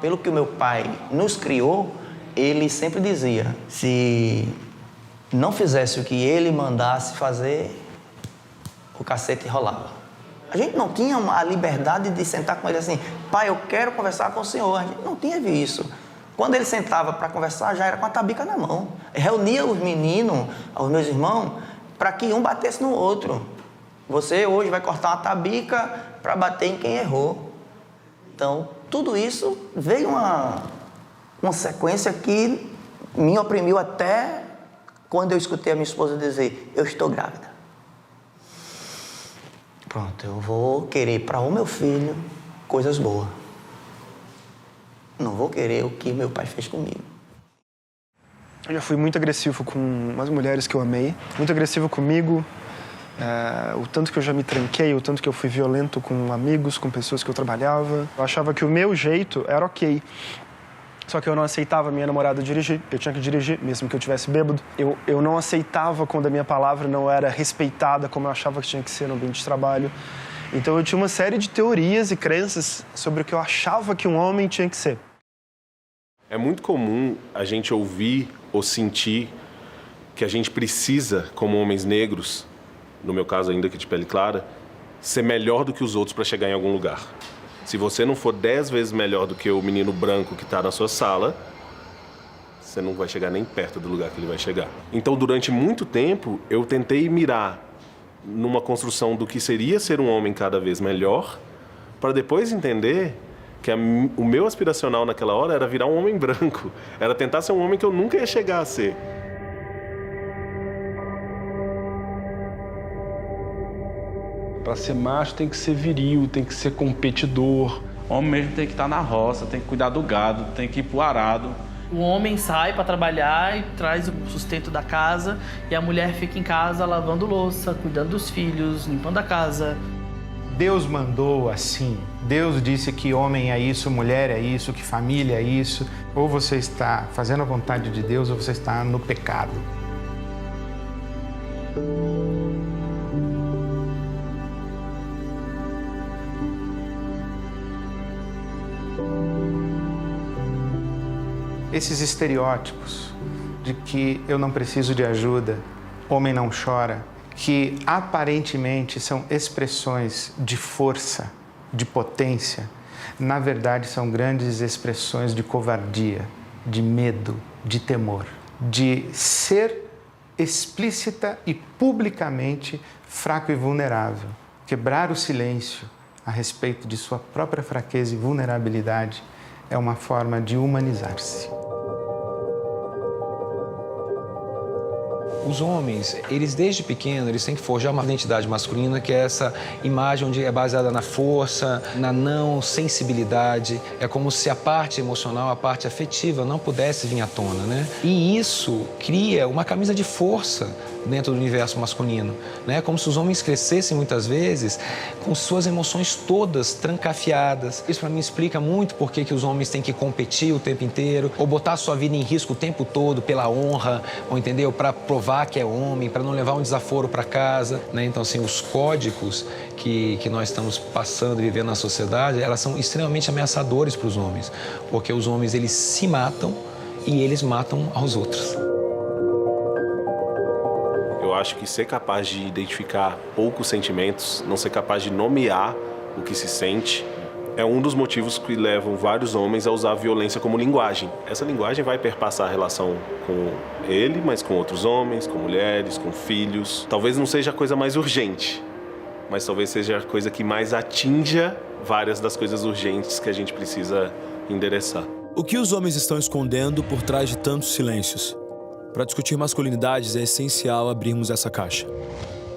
Pelo que o meu pai nos criou, ele sempre dizia, se não fizesse o que ele mandasse fazer, o cacete rolava. A gente não tinha a liberdade de sentar com ele assim, pai, eu quero conversar com o senhor. A gente não teve isso. Quando ele sentava para conversar, já era com a tabica na mão. Reunia os meninos, os meus irmãos, para que um batesse no outro. Você hoje vai cortar uma tabica para bater em quem errou. Então, tudo isso veio uma sequência que me oprimiu até quando eu escutei a minha esposa dizer, eu estou grávida. Pronto, eu vou querer para o meu filho coisas boas. Não vou querer o que meu pai fez comigo. Eu já fui muito agressivo com umas mulheres que eu amei, muito agressivo comigo, o tanto que eu já me tranquei, o tanto que eu fui violento com amigos, com pessoas que eu trabalhava. Eu achava que o meu jeito era ok. Só que eu não aceitava a minha namorada dirigir, eu tinha que dirigir, mesmo que eu tivesse bêbado. Eu não aceitava quando a minha palavra não era respeitada como eu achava que tinha que ser no ambiente de trabalho. Então eu tinha uma série de teorias e crenças sobre o que eu achava que um homem tinha que ser. É muito comum a gente ouvir ou sentir que a gente precisa, como homens negros, no meu caso ainda que de pele clara, ser melhor do que os outros para chegar em algum lugar. Se você não for 10 vezes melhor do que o menino branco que está na sua sala, você não vai chegar nem perto do lugar que ele vai chegar. Então, durante muito tempo, eu tentei mirar numa construção do que seria ser um homem cada vez melhor, para depois entender que o meu aspiracional naquela hora era virar um homem branco, era tentar ser um homem que eu nunca ia chegar a ser. Para ser macho tem que ser viril, tem que ser competidor. O homem mesmo tem que estar na roça, tem que cuidar do gado, tem que ir pro arado. O homem sai para trabalhar e traz o sustento da casa e a mulher fica em casa lavando louça, cuidando dos filhos, limpando a casa. Deus mandou assim. Deus disse que homem é isso, mulher é isso, que família é isso. Ou você está fazendo a vontade de Deus ou você está no pecado. Esses estereótipos de que eu não preciso de ajuda, homem não chora, que aparentemente são expressões de força, de potência, na verdade são grandes expressões de covardia, de medo, de temor, de ser explícita e publicamente fraco e vulnerável. Quebrar o silêncio a respeito de sua própria fraqueza e vulnerabilidade é uma forma de humanizar-se. Os homens, eles desde pequeno, eles têm que forjar uma identidade masculina, que é essa imagem onde é baseada na força, na não sensibilidade. É como se a parte emocional, a parte afetiva não pudesse vir à tona, né? E isso cria uma camisa de força dentro do universo masculino, né? Como se os homens crescessem muitas vezes com suas emoções todas trancafiadas. Isso para mim explica muito por que os homens têm que competir o tempo inteiro, ou botar a sua vida em risco o tempo todo pela honra, ou entendeu? Para provar que é homem, para não levar um desaforo para casa, né? Então, assim, os códigos que nós estamos passando e vivendo na sociedade, elas são extremamente ameaçadores para os homens, porque os homens, eles se matam e eles matam aos outros. Eu acho que ser capaz de identificar poucos sentimentos, não ser capaz de nomear o que se sente, é um dos motivos que levam vários homens a usar a violência como linguagem. Essa linguagem vai perpassar a relação com ele, mas com outros homens, com mulheres, com filhos. Talvez não seja a coisa mais urgente, mas talvez seja a coisa que mais atinja várias das coisas urgentes que a gente precisa endereçar. O que os homens estão escondendo por trás de tantos silêncios? Para discutir masculinidades é essencial abrirmos essa caixa.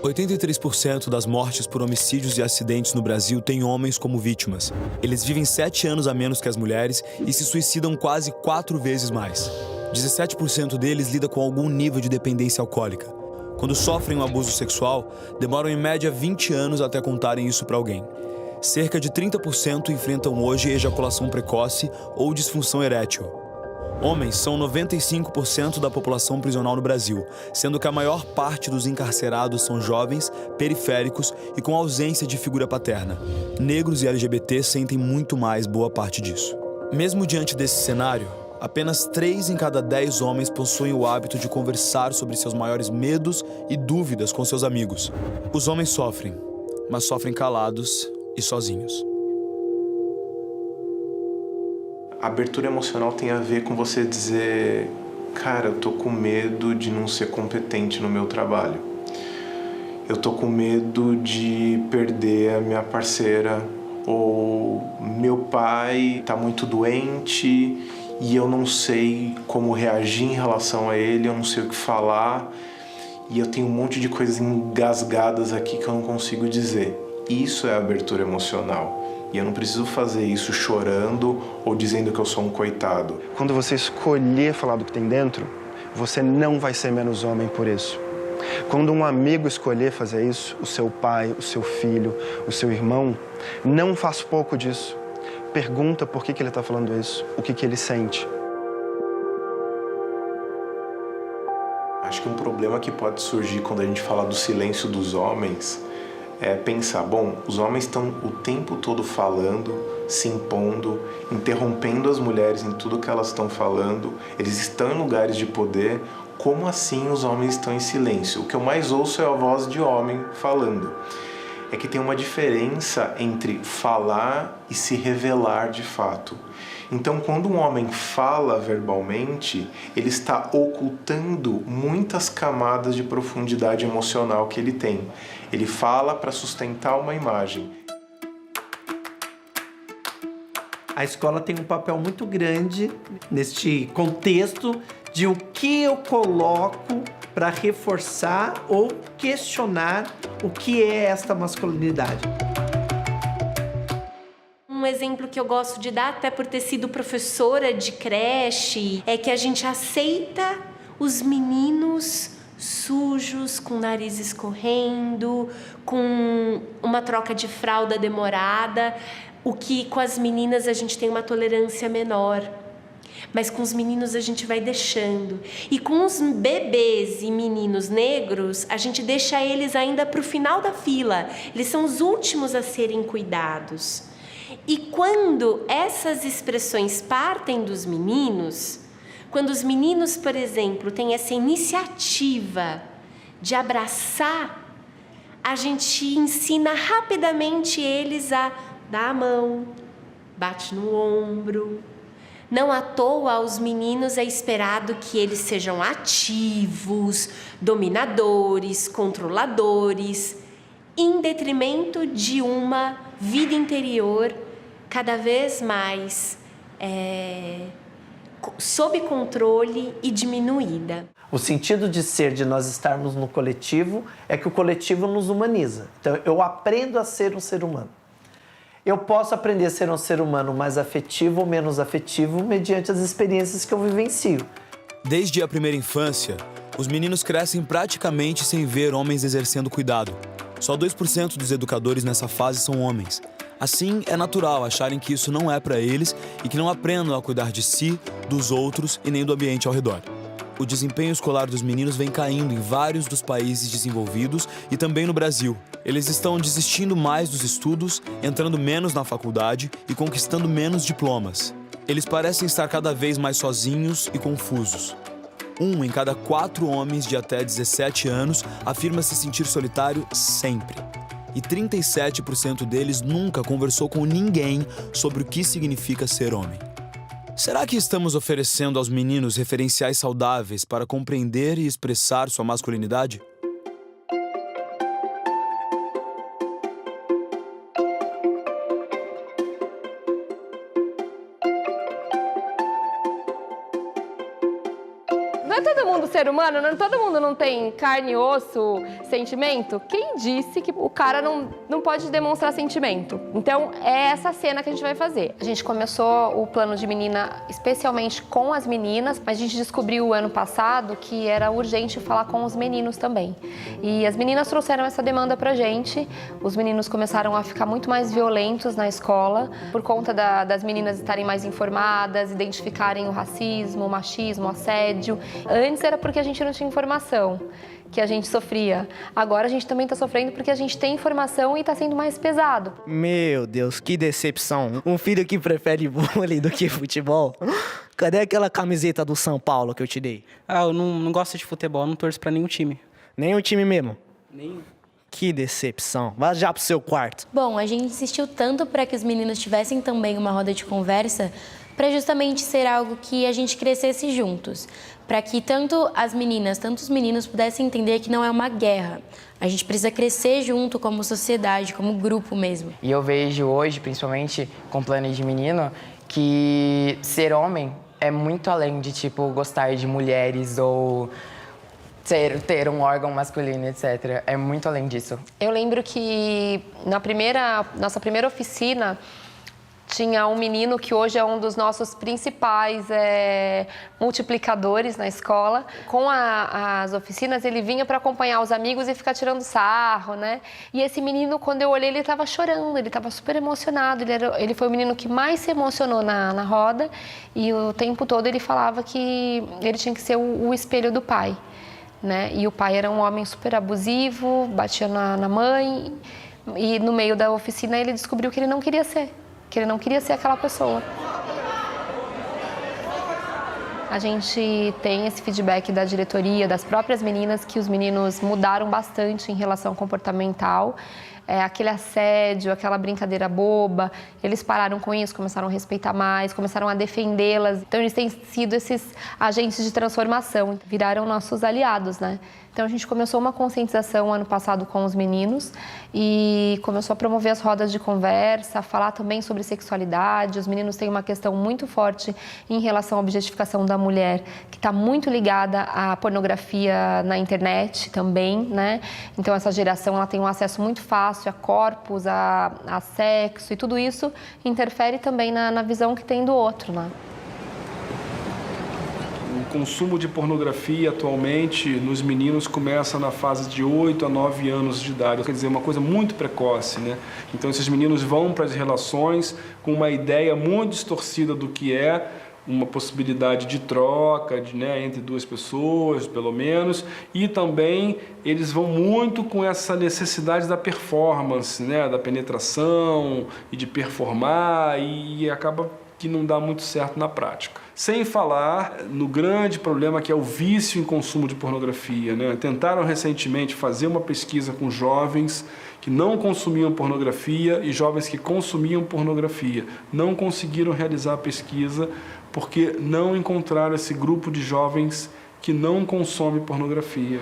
83% das mortes por homicídios e acidentes no Brasil têm homens como vítimas. Eles vivem 7 anos a menos que as mulheres e se suicidam quase 4 vezes mais. 17% deles lida com algum nível de dependência alcoólica. Quando sofrem um abuso sexual, demoram em média 20 anos até contarem isso para alguém. Cerca de 30% enfrentam hoje ejaculação precoce ou disfunção erétil. Homens são 95% da população prisional no Brasil, sendo que a maior parte dos encarcerados são jovens, periféricos e com ausência de figura paterna. Negros e LGBT sentem muito mais boa parte disso. Mesmo diante desse cenário, apenas 3 em cada 10 homens possuem o hábito de conversar sobre seus maiores medos e dúvidas com seus amigos. Os homens sofrem, mas sofrem calados e sozinhos. A abertura emocional tem a ver com você dizer: cara, eu tô com medo de não ser competente no meu trabalho. Eu tô com medo de perder a minha parceira, ou meu pai tá muito doente e eu não sei como reagir em relação a ele, eu não sei o que falar e eu tenho um monte de coisas engasgadas aqui que eu não consigo dizer. Isso é abertura emocional. E eu não preciso fazer isso chorando ou dizendo que eu sou um coitado. Quando você escolher falar do que tem dentro, você não vai ser menos homem por isso. Quando um amigo escolher fazer isso, o seu pai, o seu filho, o seu irmão, não faz pouco disso. Pergunta por que ele está falando isso, o que ele sente. Acho que um problema que pode surgir quando a gente fala do silêncio dos homens é pensar, bom, os homens estão o tempo todo falando, se impondo, interrompendo as mulheres em tudo que elas estão falando, eles estão em lugares de poder, como assim os homens estão em silêncio? O que eu mais ouço é a voz de homem falando. É que tem uma diferença entre falar e se revelar de fato. Então, quando um homem fala verbalmente, ele está ocultando muitas camadas de profundidade emocional que ele tem. Ele fala para sustentar uma imagem. A escola tem um papel muito grande neste contexto de o que eu coloco para reforçar ou questionar o que é esta masculinidade. Um exemplo que eu gosto de dar, até por ter sido professora de creche, é que a gente aceita os meninos sujos, com o nariz escorrendo, com uma troca de fralda demorada, o que com as meninas a gente tem uma tolerância menor. Mas com os meninos a gente vai deixando. E com os bebês e meninos negros, a gente deixa eles ainda para o final da fila. Eles são os últimos a serem cuidados. E quando essas expressões partem dos meninos, quando os meninos, por exemplo, têm essa iniciativa de abraçar, a gente ensina rapidamente eles a dar a mão, bate no ombro. Não à toa aos meninos é esperado que eles sejam ativos, dominadores, controladores, em detrimento de uma vida interior cada vez mais sob controle e diminuída. O sentido de ser, de nós estarmos no coletivo, é que o coletivo nos humaniza. Então, eu aprendo a ser um ser humano. Eu posso aprender a ser um ser humano mais afetivo ou menos afetivo mediante as experiências que eu vivencio. Desde a primeira infância, os meninos crescem praticamente sem ver homens exercendo cuidado. Só 2% dos educadores nessa fase são homens. Assim, é natural acharem que isso não é para eles e que não aprendam a cuidar de si, dos outros e nem do ambiente ao redor. O desempenho escolar dos meninos vem caindo em vários dos países desenvolvidos e também no Brasil. Eles estão desistindo mais dos estudos, entrando menos na faculdade e conquistando menos diplomas. Eles parecem estar cada vez mais sozinhos e confusos. 1 em cada 4 homens de até 17 anos afirma se sentir solitário sempre. E 37% deles nunca conversou com ninguém sobre o que significa ser homem. Será que estamos oferecendo aos meninos referenciais saudáveis para compreender e expressar sua masculinidade? Não é todo mundo ser humano? Todo mundo não tem carne, osso, sentimento? Quem disse que o cara não pode demonstrar sentimento? Então, é essa cena que a gente vai fazer. A gente começou o plano de menina especialmente com as meninas, mas a gente descobriu ano passado que era urgente falar com os meninos também. E as meninas trouxeram essa demanda pra gente. Os meninos começaram a ficar muito mais violentos na escola, por conta das meninas estarem mais informadas, identificarem o racismo, o machismo, o assédio. Antes era porque a gente não tinha informação. que a gente sofria. Agora a gente também está sofrendo porque a gente tem informação e está sendo mais pesado. Meu Deus, que decepção. Um filho que prefere vôlei do que futebol. Cadê aquela camiseta do São Paulo que eu te dei? Eu não gosto de futebol, não torço pra nenhum time. Nenhum time mesmo? Nenhum. Que decepção. Vá já pro seu quarto. Bom, a gente insistiu tanto para que os meninos tivessem também uma roda de conversa para justamente ser algo que a gente crescesse juntos. Para que tanto as meninas, tanto os meninos pudessem entender que não é uma guerra. A gente precisa crescer junto como sociedade, como grupo mesmo. E eu vejo hoje, principalmente com Planos de Menino, que ser homem é muito além de, tipo, gostar de mulheres ou ter um órgão masculino, etc. É muito além disso. Eu lembro que nossa primeira oficina tinha um menino que hoje é um dos nossos principais multiplicadores na escola. Com as oficinas, ele vinha para acompanhar os amigos e ficar tirando sarro, né? E esse menino, quando eu olhei, ele estava chorando, ele estava super emocionado. Ele foi o menino que mais se emocionou na roda e o tempo todo ele falava que ele tinha que ser o espelho do pai, né? E o pai era um homem super abusivo, batia na mãe e no meio da oficina ele descobriu que ele não queria ser. Que ele não queria ser aquela pessoa. A gente tem esse feedback da diretoria, das próprias meninas, que os meninos mudaram bastante em relação comportamental. Aquele assédio, aquela brincadeira boba, eles pararam com isso, começaram a respeitar mais, começaram a defendê-las. Então, eles têm sido esses agentes de transformação, viraram nossos aliados, né? Então, a gente começou uma conscientização ano passado com os meninos e começou a promover as rodas de conversa, a falar também sobre sexualidade. Os meninos têm uma questão muito forte em relação à objetificação da mulher, que está muito ligada à pornografia na internet também, né? Então, essa geração ela tem um acesso muito fácil a corpos, a sexo, e tudo isso interfere também na visão que tem do outro, né? O consumo de pornografia atualmente nos meninos começa na fase de 8 a 9 anos de idade, quer dizer, uma coisa muito precoce, né? Então esses meninos vão para as relações com uma ideia muito distorcida do que é uma possibilidade de troca, entre duas pessoas, pelo menos, e também eles vão muito com essa necessidade da performance, né? Da penetração e de performar, e acaba que não dá muito certo na prática. Sem falar no grande problema que é o vício em consumo de pornografia, né? Tentaram recentemente fazer uma pesquisa com jovens que não consumiam pornografia e jovens que consumiam pornografia. Não conseguiram realizar a pesquisa porque não encontraram esse grupo de jovens que não consome pornografia.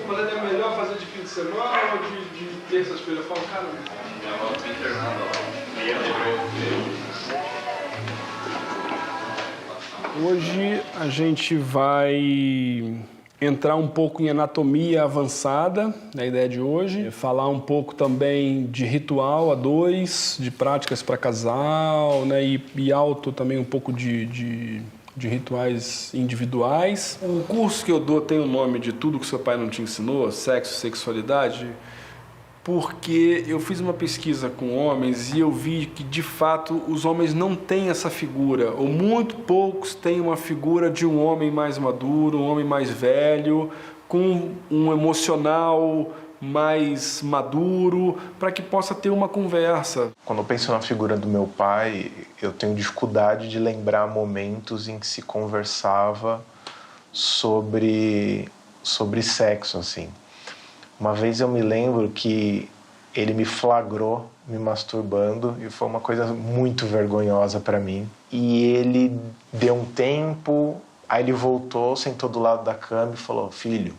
Mas é melhor fazer de fim de semana ou de terça-feira? Eu falo, cara, hoje a gente vai entrar um pouco em anatomia avançada, na ideia de hoje, falar um pouco também de ritual a dois, de práticas para casal, né? E alto também um pouco de rituais individuais. O curso que eu dou tem o nome de Tudo que Seu Pai Não Te Ensinou, Sexo e Sexualidade, porque eu fiz uma pesquisa com homens e eu vi que, de fato, os homens não têm essa figura, ou muito poucos têm uma figura de um homem mais maduro, um homem mais velho, com um emocional mais maduro, para que possa ter uma conversa. Quando eu penso na figura do meu pai, eu tenho dificuldade de lembrar momentos em que se conversava sobre sexo, assim. Uma vez eu me lembro que ele me flagrou me masturbando e foi uma coisa muito vergonhosa para mim. E ele deu um tempo, aí ele voltou, sentou do lado da cama e falou: filho,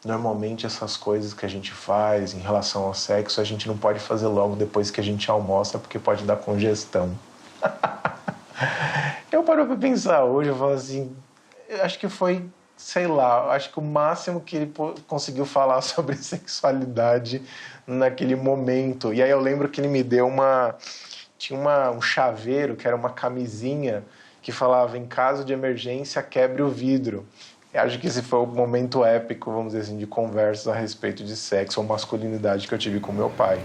normalmente essas coisas que a gente faz em relação ao sexo, a gente não pode fazer logo depois que a gente almoça, porque pode dar congestão. Eu paro pra pensar hoje, eu falo assim, eu acho que foi, sei lá, acho que o máximo que ele conseguiu falar sobre sexualidade naquele momento. E aí eu lembro que ele me deu um chaveiro, que era uma camisinha, que falava: em caso de emergência, quebre o vidro. Eu acho que esse foi o momento épico, vamos dizer assim, de conversas a respeito de sexo ou masculinidade que eu tive com meu pai.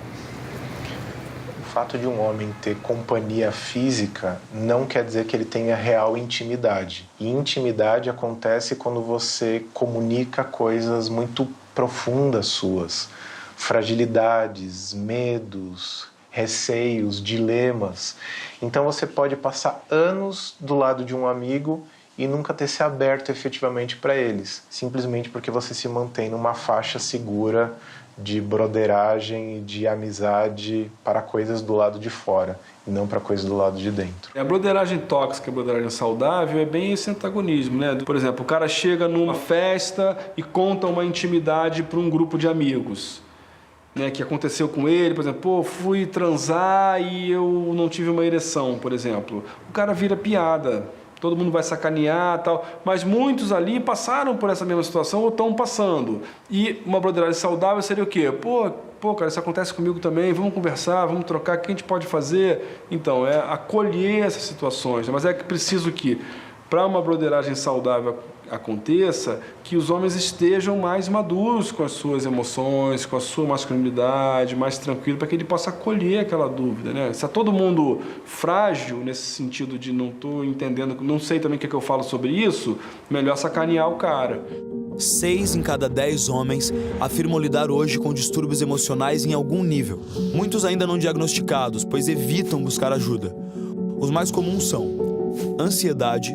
fato de um homem ter companhia física não quer dizer que ele tenha real intimidade. E intimidade acontece quando você comunica coisas muito profundas suas, fragilidades, medos, receios, dilemas. Então você pode passar anos do lado de um amigo e nunca ter se aberto efetivamente para eles, simplesmente porque você se mantém numa faixa segura de broderagem e de amizade para coisas do lado de fora e não para coisas do lado de dentro. A broderagem tóxica e a broderagem saudável é bem esse antagonismo, né? Por exemplo, o cara chega numa festa e conta uma intimidade para um grupo de amigos, né, que aconteceu com ele, por exemplo, pô, fui transar e eu não tive uma ereção, por exemplo. O cara vira piada. Todo mundo vai sacanear e tal, mas muitos ali passaram por essa mesma situação ou estão passando. E uma broderagem saudável seria o quê? Pô, cara, isso acontece comigo também, vamos conversar, vamos trocar, o que a gente pode fazer? Então, é acolher essas situações, né? Mas é que preciso que, para uma broderagem saudável aconteça, que os homens estejam mais maduros com as suas emoções, com a sua masculinidade, mais tranquilo, para que ele possa acolher aquela dúvida, né? Se é todo mundo frágil nesse sentido de não estou entendendo, não sei também o que eu falo sobre isso, melhor sacanear o cara. 6 em cada 10 homens afirmam lidar hoje com distúrbios emocionais em algum nível. Muitos ainda não diagnosticados, pois evitam buscar ajuda. Os mais comuns são ansiedade,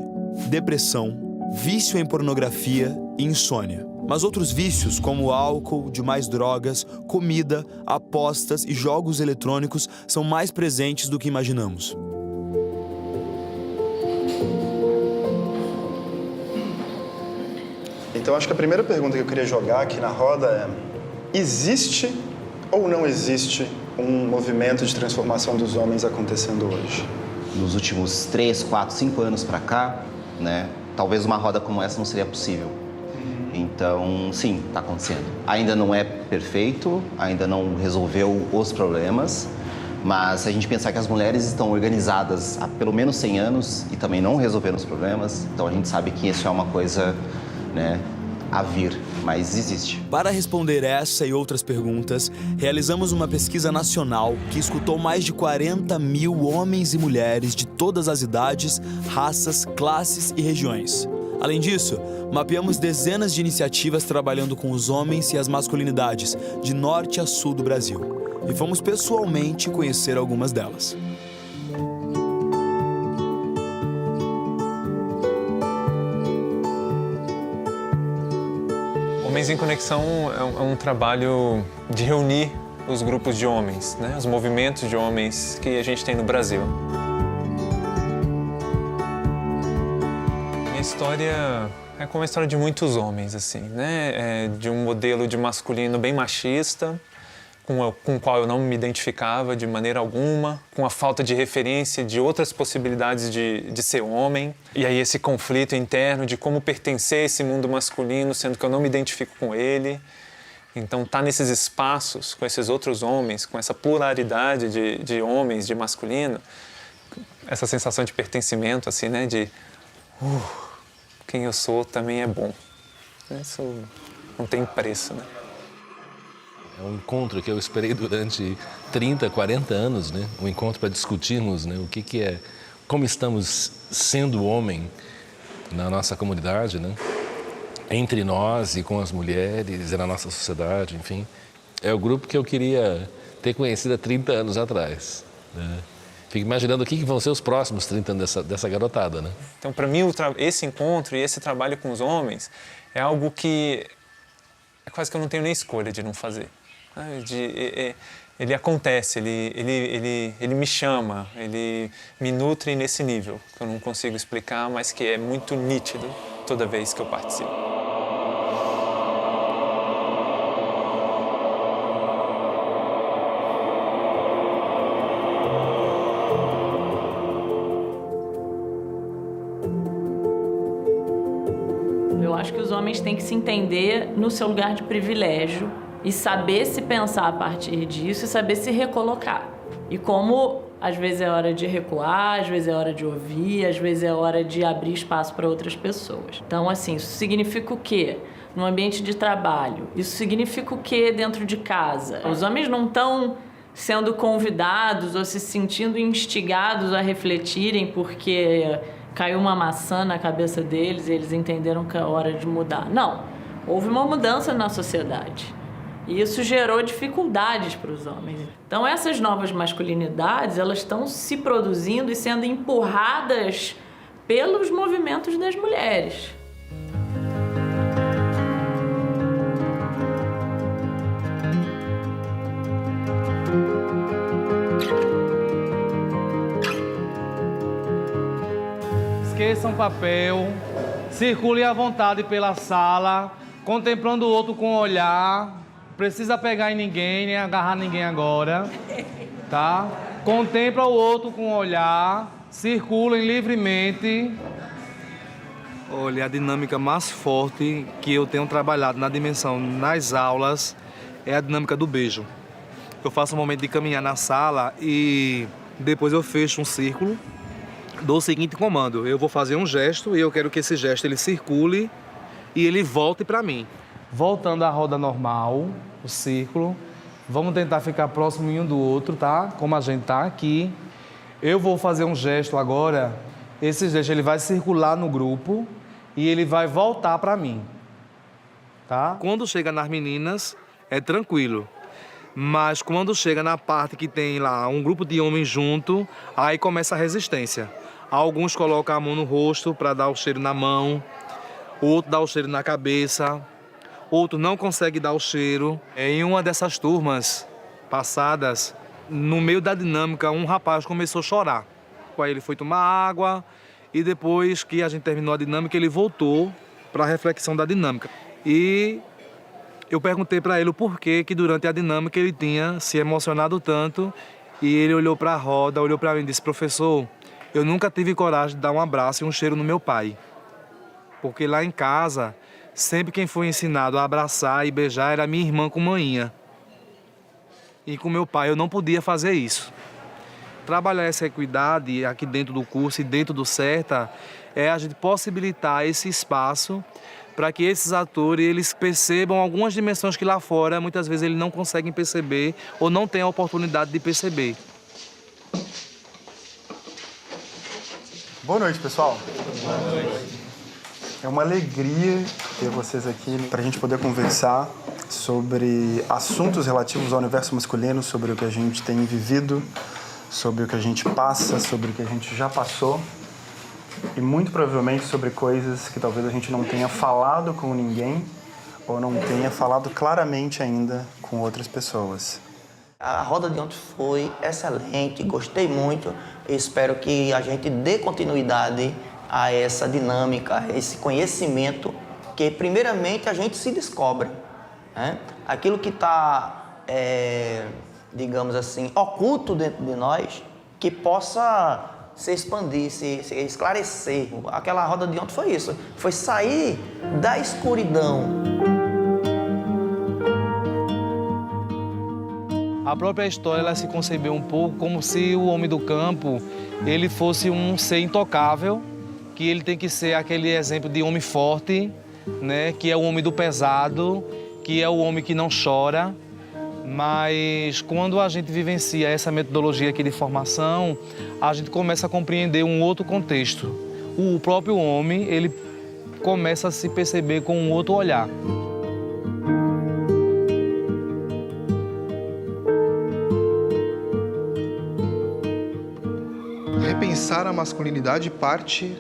depressão, vício em pornografia e insônia. Mas outros vícios, como álcool, demais drogas, comida, apostas e jogos eletrônicos, são mais presentes do que imaginamos. Então, acho que a primeira pergunta que eu queria jogar aqui na roda é: existe ou não existe um movimento de transformação dos homens acontecendo hoje? Nos últimos 3, 4, 5 anos para cá, né? Talvez uma roda como essa não seria possível. Então, sim, está acontecendo. Ainda não é perfeito, ainda não resolveu os problemas, mas se a gente pensar que as mulheres estão organizadas há pelo menos 100 anos e também não resolveram os problemas, então a gente sabe que isso é uma coisa, né, a vir, mas existe. Para responder essa e outras perguntas, realizamos uma pesquisa nacional que escutou mais de 40 mil homens e mulheres de todas as idades, raças, classes e regiões. Além disso, mapeamos dezenas de iniciativas trabalhando com os homens e as masculinidades, de norte a sul do Brasil. E fomos pessoalmente conhecer algumas delas. Homens em Conexão é um trabalho de reunir os grupos de homens, né? Os movimentos de homens que a gente tem no Brasil. Minha história é como a história de muitos homens, assim, né? De um modelo de masculino bem machista, com o qual eu não me identificava de maneira alguma, com a falta de referência de outras possibilidades de ser homem. E aí esse conflito interno de como pertencer a esse mundo masculino, sendo que eu não me identifico com ele. Então, tá nesses espaços, com esses outros homens, com essa pluralidade de homens, de masculino, essa sensação de pertencimento, assim, né? De quem eu sou também é bom. Isso não tem preço, né? É um encontro que eu esperei durante 30, 40 anos, né? Um encontro para discutirmos, né? O que é, como estamos sendo homem na nossa comunidade, né? Entre nós e com as mulheres e na nossa sociedade, enfim. É o grupo que eu queria ter conhecido há 30 anos atrás, né? Fico imaginando o que vão ser os próximos 30 anos dessa garotada, né? Então, para mim, esse encontro e esse trabalho com os homens é algo que é quase que eu não tenho nem escolha de não fazer. Ele acontece, ele me chama, ele me nutre nesse nível, que eu não consigo explicar, mas que é muito nítido toda vez que eu participo. Eu acho que os homens têm que se entender no seu lugar de privilégio e saber se pensar a partir disso e saber se recolocar. E como às vezes é hora de recuar, às vezes é hora de ouvir, às vezes é hora de abrir espaço para outras pessoas. Então, assim, isso significa o quê? No ambiente de trabalho. Isso significa o quê dentro de casa? Os homens não estão sendo convidados ou se sentindo instigados a refletirem porque caiu uma maçã na cabeça deles e eles entenderam que é hora de mudar. Não, houve uma mudança na sociedade. E isso gerou dificuldades para os homens. Então, essas novas masculinidades, elas estão se produzindo e sendo empurradas pelos movimentos das mulheres. Esqueçam papel, circulem à vontade pela sala, contemplando o outro com o olhar. Precisa pegar em ninguém, nem agarrar ninguém agora, tá? Contempla o outro com o olhar, circulem livremente. Olha, a dinâmica mais forte que eu tenho trabalhado na dimensão nas aulas é a dinâmica do beijo. Eu faço um momento de caminhar na sala e depois eu fecho um círculo, dou o seguinte comando: eu vou fazer um gesto e eu quero que esse gesto ele circule e ele volte para mim. Voltando à roda normal, o círculo, vamos tentar ficar próximo um do outro, tá? Como a gente tá aqui. Eu vou fazer um gesto agora, esse gesto ele vai circular no grupo e ele vai voltar para mim, tá? Quando chega nas meninas, é tranquilo. Mas quando chega na parte que tem lá um grupo de homens junto, aí começa a resistência. Alguns colocam a mão no rosto para dar o cheiro na mão, outro dá o cheiro na cabeça, outro não consegue dar o cheiro. Em uma dessas turmas passadas, no meio da dinâmica, um rapaz começou a chorar. Aí ele foi tomar água e depois que a gente terminou a dinâmica, ele voltou para a reflexão da dinâmica. E eu perguntei para ele o porquê que durante a dinâmica ele tinha se emocionado tanto e ele olhou para a roda, olhou para mim e disse: professor, eu nunca tive coragem de dar um abraço e um cheiro no meu pai. Porque lá em casa, sempre quem foi ensinado a abraçar e beijar era minha irmã com manhinha. E com meu pai eu não podia fazer isso. Trabalhar essa equidade aqui dentro do curso e dentro do CERTA é a gente possibilitar esse espaço para que esses atores eles percebam algumas dimensões que lá fora muitas vezes eles não conseguem perceber ou não têm a oportunidade de perceber. Boa noite, pessoal. Boa noite. É uma alegria ter vocês aqui para a gente poder conversar sobre assuntos relativos ao universo masculino, sobre o que a gente tem vivido, sobre o que a gente passa, sobre o que a gente já passou e muito provavelmente sobre coisas que talvez a gente não tenha falado com ninguém ou não tenha falado claramente ainda com outras pessoas. A roda de ontem foi excelente, gostei muito. Espero que a gente dê continuidade a essa dinâmica, a esse conhecimento, que primeiramente a gente se descobre, né? Aquilo que está, digamos assim, oculto dentro de nós, que possa se expandir, se esclarecer. Aquela roda de ontem foi isso, foi sair da escuridão. A própria história ela se concebeu um pouco como se o homem do campo ele fosse um ser intocável, que ele tem que ser aquele exemplo de homem forte, né? Que é o homem do pesado, que é o homem que não chora. Mas quando a gente vivencia essa metodologia aqui de formação, a gente começa a compreender um outro contexto. O próprio homem ele começa a se perceber com um outro olhar. Repensar a masculinidade parte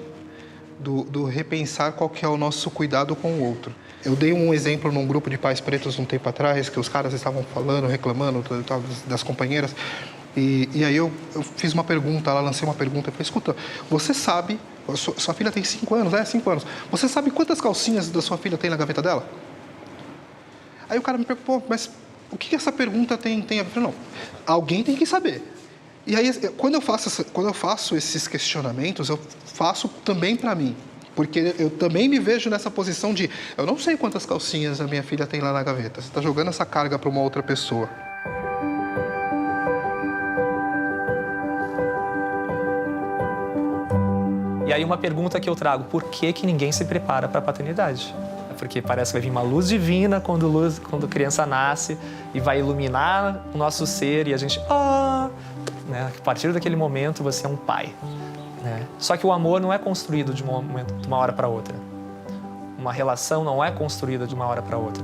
do repensar qual que é o nosso cuidado com o outro. Eu dei um exemplo num grupo de pais pretos um tempo atrás, que os caras estavam falando, reclamando das companheiras, e aí eu fiz uma pergunta, lancei uma pergunta, eu falei: escuta, você sabe, sua filha tem 5 anos, 5 anos, você sabe quantas calcinhas da sua filha tem na gaveta dela? Aí o cara me perguntou: mas o que essa pergunta tem a ver? Eu falei: não, alguém tem que saber. E aí, quando eu faço esses questionamentos, eu faço também para mim. Porque eu também me vejo nessa posição de: eu não sei quantas calcinhas a minha filha tem lá na gaveta. Você está jogando essa carga para uma outra pessoa. E aí uma pergunta que eu trago: por que ninguém se prepara para a paternidade? Porque parece que vai vir uma luz divina quando a criança nasce e vai iluminar o nosso ser e a gente... né? A partir daquele momento você é um pai. Né? Só que o amor não é construído de uma hora para outra. Uma relação não é construída de uma hora para outra.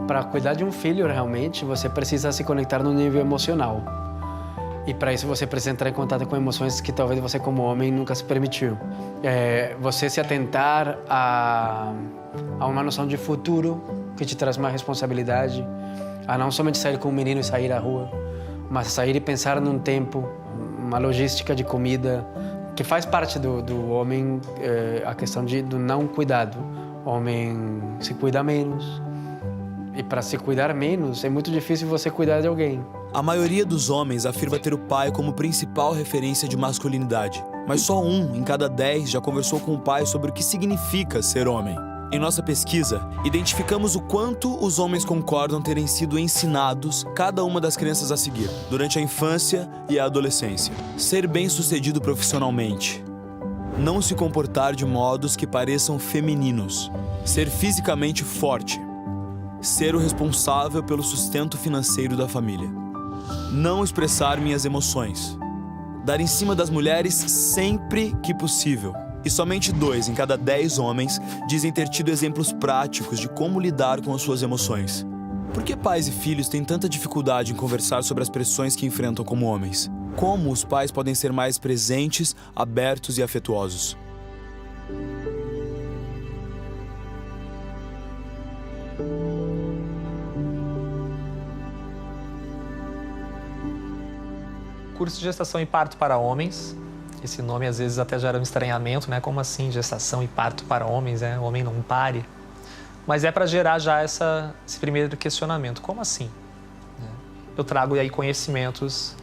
Para cuidar de um filho, realmente, você precisa se conectar no nível emocional. E para isso você precisa entrar em contato com emoções que talvez você, como homem, nunca se permitiu. Você se atentar a uma noção de futuro que te traz uma responsabilidade, a não somente sair com o menino e sair à rua, mas sair e pensar num tempo, uma logística de comida, que faz parte do homem, a questão do não cuidado. O homem se cuida menos. E para se cuidar menos, é muito difícil você cuidar de alguém. A maioria dos homens afirma ter o pai como principal referência de masculinidade. Mas só 1 em cada 10 já conversou com o pai sobre o que significa ser homem. Em nossa pesquisa, identificamos o quanto os homens concordam terem sido ensinados cada uma das crenças a seguir, durante a infância e a adolescência. Ser bem-sucedido profissionalmente. Não se comportar de modos que pareçam femininos. Ser fisicamente forte. Ser o responsável pelo sustento financeiro da família. Não expressar minhas emoções. Dar em cima das mulheres sempre que possível. E somente 2 em cada 10 homens dizem ter tido exemplos práticos de como lidar com as suas emoções. Por que pais e filhos têm tanta dificuldade em conversar sobre as pressões que enfrentam como homens? Como os pais podem ser mais presentes, abertos e afetuosos? Curso de gestação e parto para homens. Esse nome às vezes até gera um estranhamento, né? Como assim gestação e parto para homens, né? O homem não pare. Mas é para gerar já esse primeiro questionamento. Como assim? Eu trago aí conhecimentos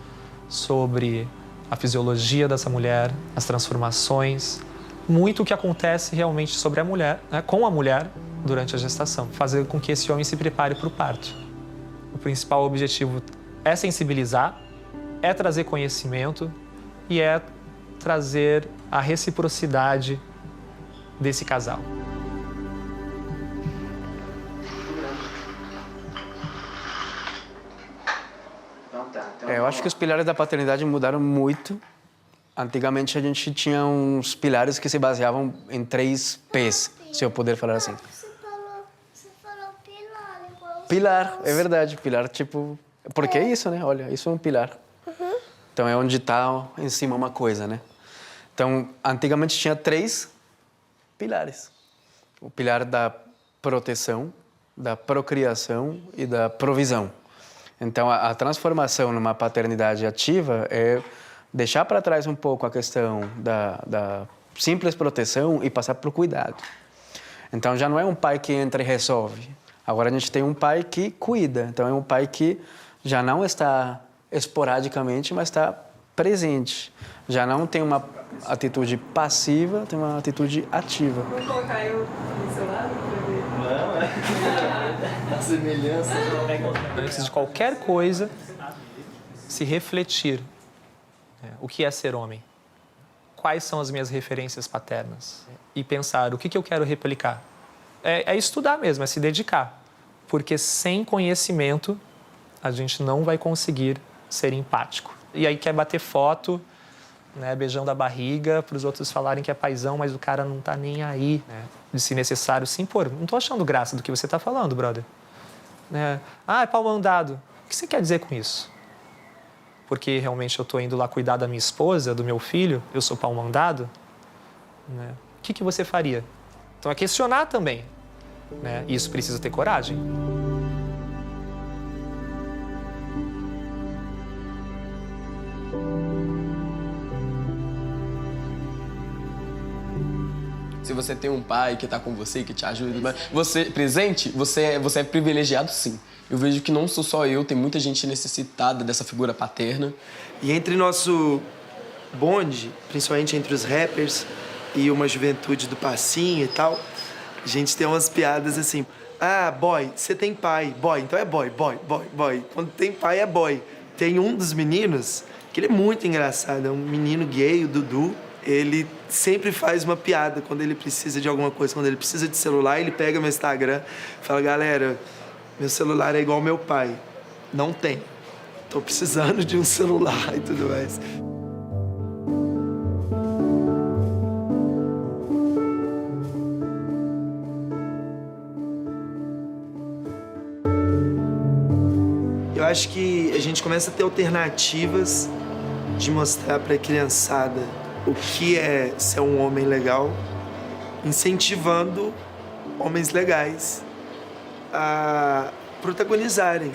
sobre a fisiologia dessa mulher, as transformações, muito o que acontece realmente sobre a mulher, né? Com a mulher durante a gestação. Fazer com que esse homem se prepare para o parto. O principal objetivo é sensibilizar, é trazer conhecimento e é trazer a reciprocidade desse casal. Eu acho que os pilares da paternidade mudaram muito. Antigamente a gente tinha uns pilares que se baseavam em 3 P's, se eu puder falar assim. Você falou pilar igual. Pilar, é verdade. Pilar, tipo... Porque é isso, né? Olha, isso é um pilar. Então é onde está em cima uma coisa, né? Então, antigamente tinha 3 pilares. O pilar da proteção, da procriação e da provisão. Então, a transformação numa paternidade ativa é deixar para trás um pouco a questão da simples proteção e passar para o cuidado. Então, já não é um pai que entra e resolve. Agora a gente tem um pai que cuida. Então, é um pai que já não está esporadicamente, mas está presente. Já não tem uma atitude passiva, tem uma atitude ativa. Vou colocar eu no seu lado para ver. Não, é. A semelhança. Antes de qualquer coisa, se refletir. O que é ser homem? Quais são as minhas referências paternas? E pensar o que eu quero replicar. É estudar mesmo, é se dedicar. Porque sem conhecimento, a gente não vai conseguir ser empático. E aí quer bater foto, né, beijando a barriga, para os outros falarem que é paizão, mas o cara não tá nem aí, né? De se necessário se impor. Não tô achando graça do que você tá falando, brother. Né? É pau mandado. O que você quer dizer com isso? Porque realmente eu tô indo lá cuidar da minha esposa, do meu filho, eu sou pau mandado? Né? O que você faria? Então é questionar também. Né? E isso precisa ter coragem. Se você tem um pai que está com você, que te ajuda, você presente, você é privilegiado, sim. Eu vejo que não sou só eu, tem muita gente necessitada dessa figura paterna. E entre nosso bonde, principalmente entre os rappers e uma juventude do passinho e tal, a gente tem umas piadas assim: boy, você tem pai, boy, então é boy. Quando tem pai é boy. Tem um dos meninos que ele é muito engraçado, é um menino gay, o Dudu. ele sempre faz uma piada quando ele precisa de alguma coisa. Quando ele precisa de celular, ele pega meu Instagram e fala, galera, meu celular é igual ao meu pai. Não tem. Tô precisando de um celular e tudo mais. Eu acho que a gente começa a ter alternativas de mostrar para a criançada o que é ser um homem legal, incentivando homens legais a protagonizarem.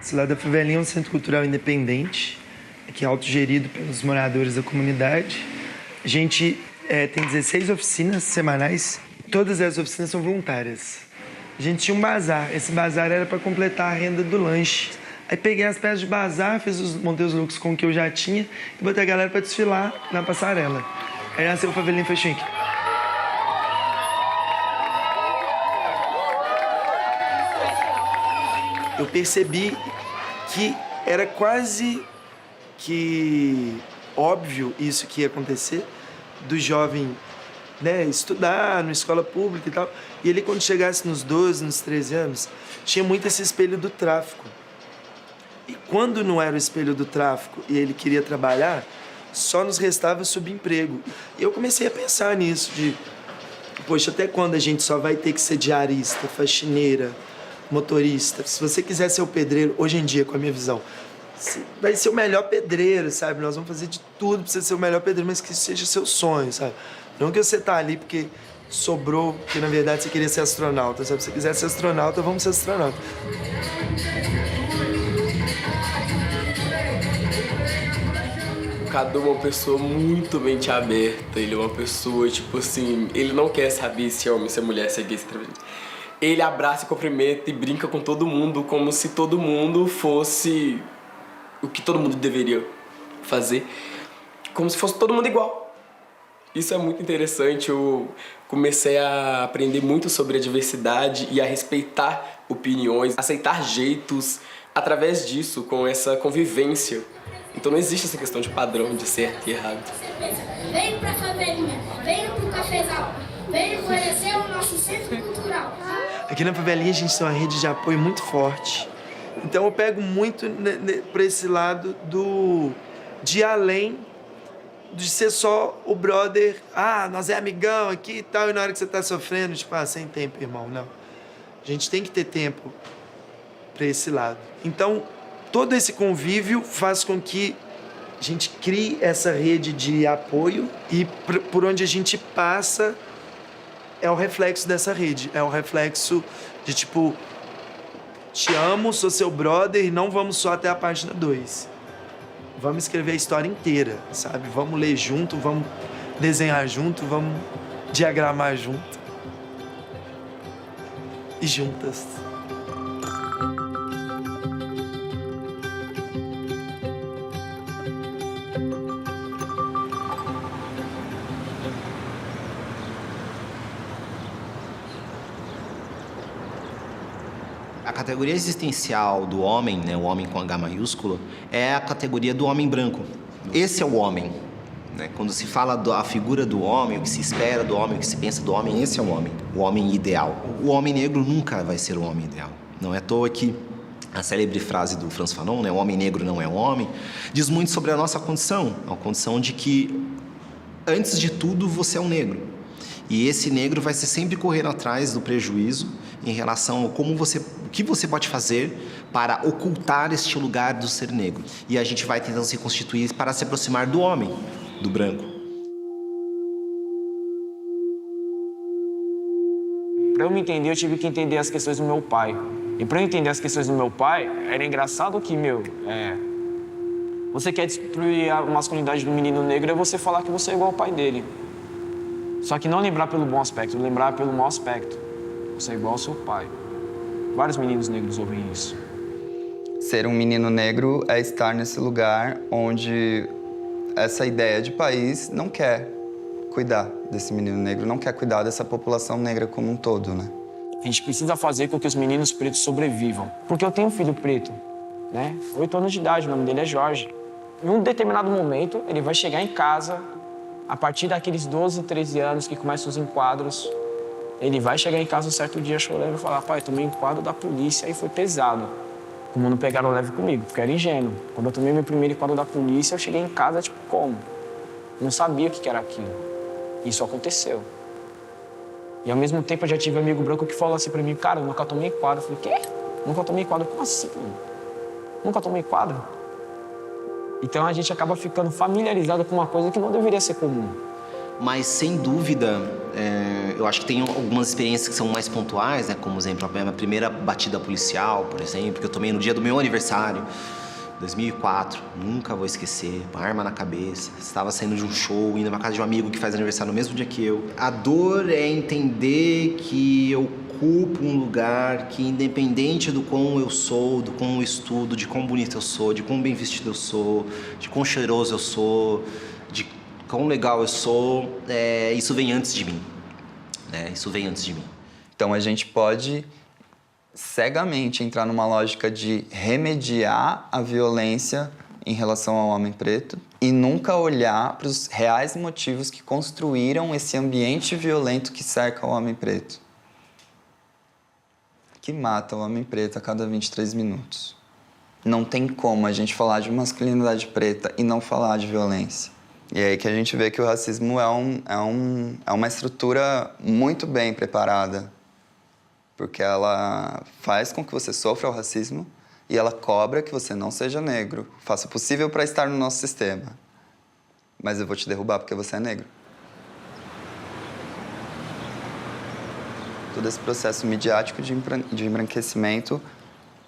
Esse lado da Favelinha é um centro cultural independente, que é autogerido pelos moradores da comunidade. A gente tem 16 oficinas semanais, todas as oficinas são voluntárias. A gente tinha um bazar, esse bazar era para completar a renda do lanche. Aí peguei as peças de bazar, montei os looks com o que eu já tinha e botei a galera para desfilar na passarela. Aí nasceu o Favelinha Fashion Week. Eu percebi que era quase que óbvio isso que ia acontecer, do jovem, né, estudar numa escola pública e tal. E ele, quando chegasse nos 12, nos 13 anos, tinha muito esse espelho do tráfico. E quando não era o espelho do tráfico e ele queria trabalhar, só nos restava subemprego. E eu comecei a pensar nisso, de, poxa, até quando a gente só vai ter que ser diarista, faxineira, motorista? Se você quiser ser o pedreiro, hoje em dia, com a minha visão, vai ser o melhor pedreiro, sabe? Nós vamos fazer de tudo pra você ser o melhor pedreiro, mas que seja seu sonho, sabe? Não que você tá ali porque sobrou, porque na verdade você queria ser astronauta, sabe? Se você quiser ser astronauta, vamos ser astronauta. O Cadu é uma pessoa muito mente aberta, ele é uma pessoa, tipo assim, ele não quer saber se é homem, se é mulher, se é gay, se é travesti. Ele abraça e cumprimenta e brinca com todo mundo como se todo mundo fosse o que todo mundo deveria fazer, como se fosse todo mundo igual. Isso é muito interessante, eu comecei a aprender muito sobre a diversidade e a respeitar opiniões, aceitar jeitos através disso, com essa convivência. Então não existe essa questão de padrão, de certo e errado. Venho pra Favelinha, venho pro Cafezal, venho conhecer o nosso centro cultural. Aqui na Favelinha a gente tem uma rede de apoio muito forte. Então eu pego muito para esse lado de ir além de ser só o brother, nós é amigão aqui e tal, e na hora que você tá sofrendo, tipo, sem tempo, irmão, não. A gente tem que ter tempo para esse lado. Então, todo esse convívio faz com que a gente crie essa rede de apoio e por onde a gente passa é o reflexo dessa rede, é o reflexo de, tipo, te amo, sou seu brother e não vamos só até a página 2. Vamos escrever a história inteira, sabe? Vamos ler junto, vamos desenhar junto, vamos diagramar junto. E juntas. A categoria existencial do homem, né, o homem com H maiúsculo, é a categoria do homem branco. Esse é o homem. Né? Quando se fala da figura do homem, o que se espera do homem, o que se pensa do homem, esse é o homem ideal. O homem negro nunca vai ser o homem ideal. Não é à toa que a célebre frase do Frantz Fanon, né, o homem negro não é um homem, diz muito sobre a nossa condição. A condição de que, antes de tudo, você é um negro. E esse negro vai ser sempre correndo atrás do prejuízo em relação a o que você pode fazer para ocultar este lugar do ser negro. E a gente vai tentando se constituir para se aproximar do homem, do branco. Para eu me entender, eu tive que entender as questões do meu pai. E para eu entender as questões do meu pai, era engraçado que, você quer destruir a masculinidade do menino negro é você falar que você é igual ao pai dele. Só que não lembrar pelo bom aspecto, lembrar pelo mau aspecto. Você é igual ao seu pai. Vários meninos negros ouvem isso. Ser um menino negro é estar nesse lugar onde essa ideia de país não quer cuidar desse menino negro, não quer cuidar dessa população negra como um todo, né? A gente precisa fazer com que os meninos pretos sobrevivam. Porque eu tenho um filho preto. né? 8 anos de idade, o nome dele é Jorge. Em um determinado momento, ele vai chegar em casa, a partir daqueles 12, 13 anos que começam os enquadros, ele vai chegar em casa um certo dia chorando e falar: pai, tomei enquadro da polícia e foi pesado. Como não pegaram leve comigo, porque eu era ingênuo. Quando eu tomei meu primeiro enquadro da polícia, eu cheguei em casa, tipo, como? Não sabia o que era aquilo. Isso aconteceu. E ao mesmo tempo eu já tive um amigo branco que falou assim pra mim: cara, eu nunca tomei enquadro. Eu falei: quê? Nunca tomei enquadro? Como assim, mano? Nunca tomei enquadro? Então a gente acaba ficando familiarizado com uma coisa que não deveria ser comum. Mas, sem dúvida, eu acho que tem algumas experiências que são mais pontuais, né? Como, por exemplo, a minha primeira batida policial, por exemplo, que eu tomei no dia do meu aniversário, 2004. Nunca vou esquecer. Uma arma na cabeça. Estava saindo de um show, indo pra casa de um amigo que faz aniversário no mesmo dia que eu. A dor é entender que eu ocupo um lugar que, independente do quão eu sou, do quão eu estudo, de quão bonito eu sou, de quão bem vestido eu sou, de quão cheiroso eu sou, de quão legal eu sou, isso vem antes de mim, né? Isso vem antes de mim. Então a gente pode cegamente entrar numa lógica de remediar a violência em relação ao homem preto e nunca olhar para os reais motivos que construíram esse ambiente violento que cerca o homem preto, que mata o homem preto a cada 23 minutos. Não tem como a gente falar de masculinidade preta e não falar de violência. E é aí que a gente vê que o racismo é uma estrutura muito bem preparada, porque ela faz com que você sofra o racismo e ela cobra que você não seja negro. Faça o possível para estar no nosso sistema, mas eu vou te derrubar porque você é negro. Todo esse processo midiático de embranquecimento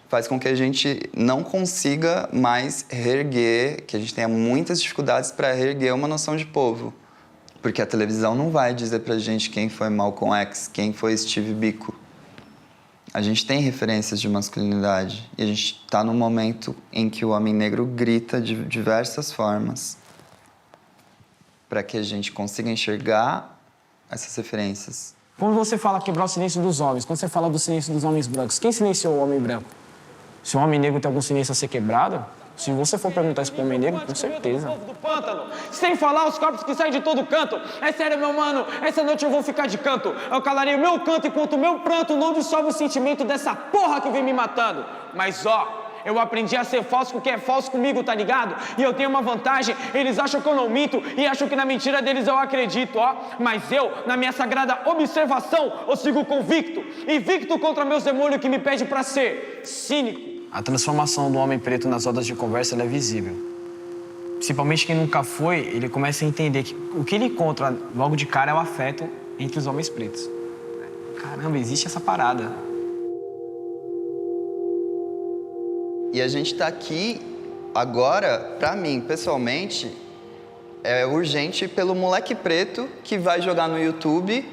faz com que a gente não consiga mais reerguer, que a gente tenha muitas dificuldades para reerguer uma noção de povo. Porque a televisão não vai dizer pra gente quem foi Malcolm X, quem foi Steve Biko. A gente tem referências de masculinidade e a gente está num momento em que o homem negro grita de diversas formas para que a gente consiga enxergar essas referências. Quando você fala quebrar o silêncio dos homens, quando você fala do silêncio dos homens brancos, quem silenciou o homem branco? Se o homem negro tem algum silêncio a ser quebrado, se você for perguntar isso pro homem negro, com certeza. Sem falar os corpos que saem de todo canto. É sério, meu mano, essa noite eu vou ficar de canto. Eu calarei o meu canto enquanto o meu pranto não dissolve o sentimento dessa porra que vem me matando. Mas ó, eu aprendi a ser falso com quem é falso comigo, tá ligado? E eu tenho uma vantagem, eles acham que eu não minto e acham que na mentira deles eu acredito, ó. Mas eu, na minha sagrada observação, eu sigo convicto. Invicto contra meus demônios que me pedem pra ser cínico. A transformação do homem preto nas rodas de conversa ela é visível. Principalmente quem nunca foi, ele começa a entender que o que ele encontra logo de cara é o afeto entre os homens pretos. Caramba, existe essa parada. E a gente está aqui agora, para mim, pessoalmente, é urgente pelo moleque preto que vai jogar no YouTube